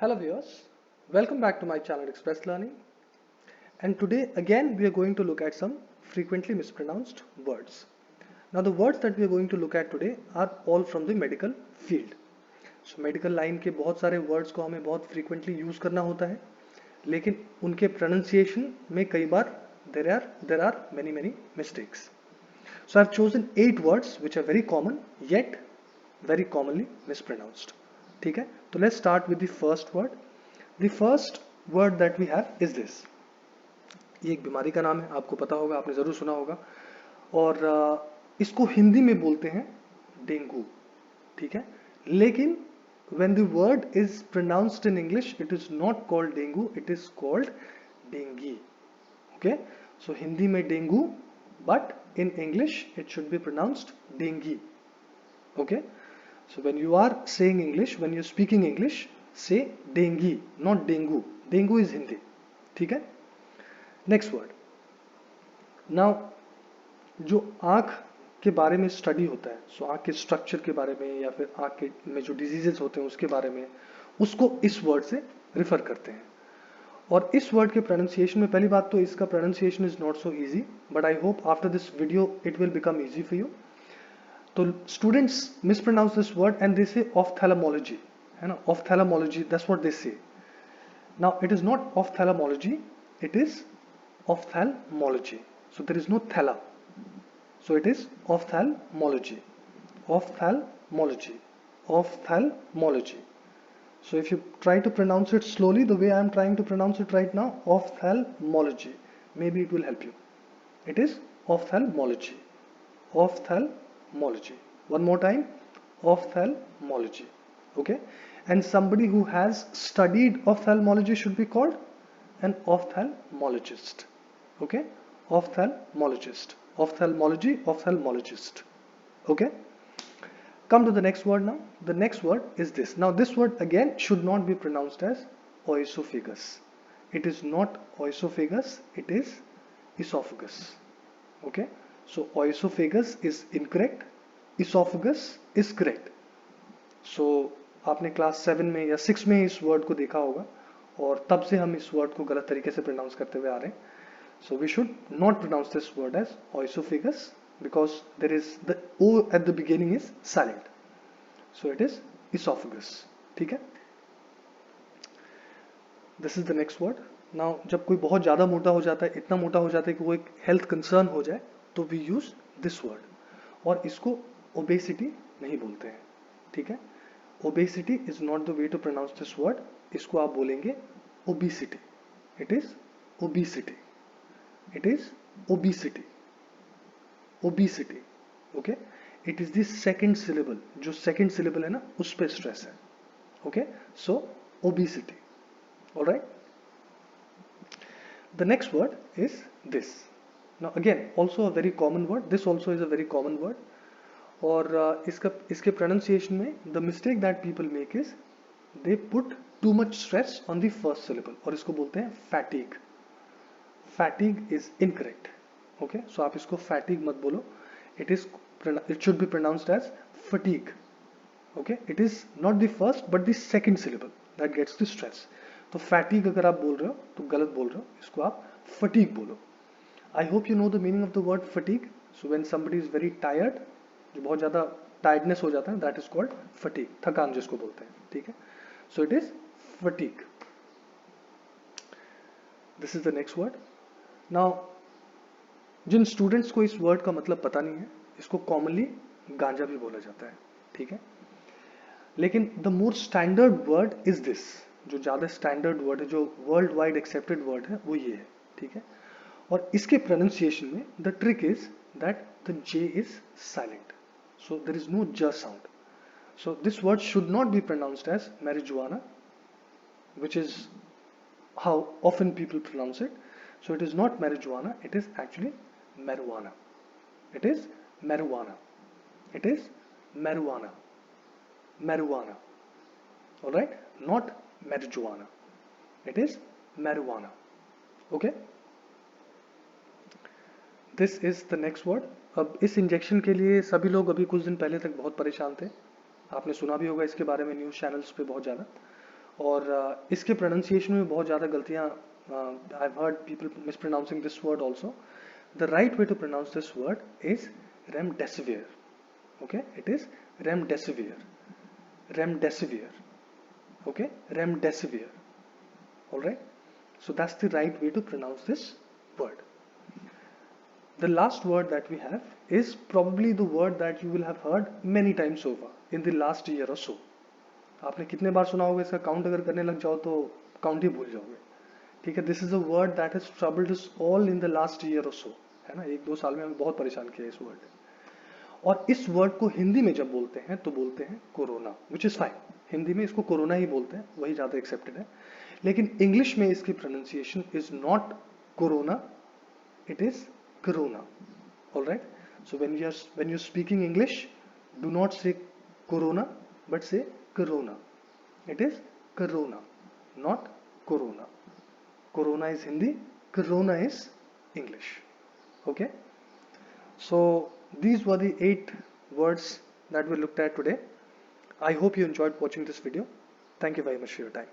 Hello viewers, welcome back to my channel Express Learning, and today again we are going to look at some frequently mispronounced words. Now the words that we are going to look at today are all from the medical field. So medical line के बहुत सारे words को हमें बहुत frequently use करना होता है, लेकिन उनके pronunciation में कई बार there are many mistakes. So I've chosen 8 words which are very common yet very commonly mispronounced. ठीक है, तो let's start with the first word. The first word that we have is this. ये एक बीमारी का नाम है, आपको पता होगा, आपने जरूर सुना होगा, और इसको हिंदी में बोलते हैं डेंगू. ठीक है, लेकिन when the word is pronounced in English, it is not called dengue, it is called dengue. Okay, so Hindi में dengue, but in English it should be pronounced dengue. Okay, so when you are saying English, when you're speaking English, say dengue, not dengue. Dengue is Hindi. ठीक है, next word. Now जो आँख के बारे में study होता है, सो आँख के स्ट्रक्चर के बारे में या फिर आँख के में जो डिजीजेस होते हैं उसके बारे में, उसको इस वर्ड से रिफर करते हैं. और इस वर्ड के प्रोनाउंसिएशन में पहली बात तो इसका pronunciation is not so easy, but I hope after this video it will become easy for you. तो students mispronounce this word and they say ophthalmology, है ना, ophthalmology, that's what they say. Now it is not ophthalmology, it is ophthalmology. So there is no thala, so it is ophthalmology. Ophthalmology. So if you try to pronounce it slowly the way I am trying to pronounce it right now, ophthalmology, maybe it will help you. It is ophthalmology. One more time, ophthalmology. Okay, and somebody who has studied ophthalmology should be called an ophthalmologist. Okay, ophthalmologist. Okay, come to the next word now. The next word is this. Now this word again should not be pronounced as oesophagus. It is not oesophagus, it is esophagus. Okay, so oesophagus is incorrect, esophagus is correct. So आपने class 7 में या 6 में इस word को देखा होगा, और तब से हम इस वर्ड को गलत तरीके से प्रोनाउंस करते हुए आ रहे हैं. So we should not pronounce this word as oesophagus because there is the O at the beginning is silent, so it is oesophagus. ठीक है, this is the next word. Now जब कोई बहुत ज्यादा मोटा हो जाता है, इतना मोटा हो जाता है कि वो एक हेल्थ कंसर्न हो जाए, तो वी यूज दिस वर्ड, और इसको ओबेसिटी नहीं बोलते हैं. ठीक है, obesity is not the way to pronounce this word. इसको आप बोलेंगे obesity. It is obesity. It is obesity. Obesity. Okay, it is the second syllable. जो सेकेंड सिलेबल है ना, उस पर स्ट्रेस है. Okay, so obesity. Alright, the next word is this. Now again also a very common word. This also is a very common word, और इसके pronunciation में the mistake that people make is they put too much stress on the first syllable, और इसको बोलते हैं fatigue. Fatigue is incorrect. Okay, so आप इसको fatigue मत बोलो. It should be pronounced as fatigue. Okay, it is not the first but the second syllable that gets the stress. तो fatigue अगर आप बोल रहे हो तो गलत बोल रहे हो, इसको आप फटीग बोलो. I hope you know the meaning of the word fatigue. So when somebody is very tired, जो बहुत ज्यादा टायर्डनेस हो जाता है, दैट इज कॉल्ड फटीग, थकान जिसको बोलते हैं. ठीक है, so it is fatigue. This is the next word. Now जिन स्टूडेंट्स को इस वर्ड का मतलब पता नहीं है, इसको कॉमनली गांजा भी बोला जाता है. ठीक है, लेकिन the more standard word is this. जो ज्यादा स्टैंडर्ड वर्ड है, जो वर्ल्ड वाइड एक्सेप्टेड वर्ड है, वो ये है. ठीक है, और इसके प्रोनाउंसिएशन में the trick is that the J is silent. So there is no j sound. So this word should not be pronounced as marijuana, which is how often people pronounce it. So it is not marijuana, it is actually marijuana. It is marijuana. It is marijuana. Marijuana. Alright? Not marijuana. It is marijuana. Okay? This is the next word. अब इस injection के लिए सभी लोग अभी कुछ दिन पहले तक बहुत परेशान थे. आपने सुना भी होगा इसके बारे में न्यूज़ चैनल्स पे बहुत ज़्यादा. और इसके प्रोनाउंसिएशन में बहुत ज़्यादा गलतियाँ I have heard people mispronouncing this word also. The right way to pronounce this word is remdesivir. Okay, it is remdesivir. Remdesivir. Okay, remdesivir. All right. So that's the right way to pronounce this word. The last word that we have is probably the word that you will have heard many times over in the last year or so. आपने कितने बार सुना होगा, इसका count अगर करने लग जाओ तो काउंट ही भूल जाओगे. ठीक है, this is a word that has troubled us all in the last year और सो, है ना. 1-2 साल में हमें बहुत परेशान किया इस वर्ड ने. और इस वर्ड को हिंदी में जब बोलते हैं तो बोलते हैं corona, which is fine. Hindi में इसको कोरोना ही बोलते हैं, वही ज्यादा एक्सेप्टेड है. लेकिन इंग्लिश में इसकी pronunciation is not corona, it is corona. All right, so when you're speaking English, do not say corona but say corona. It is corona, not corona. Corona is Hindi, corona is English. Okay, so these were the 8 words that we looked at today. I hope you enjoyed watching this video. Thank you very much for your time.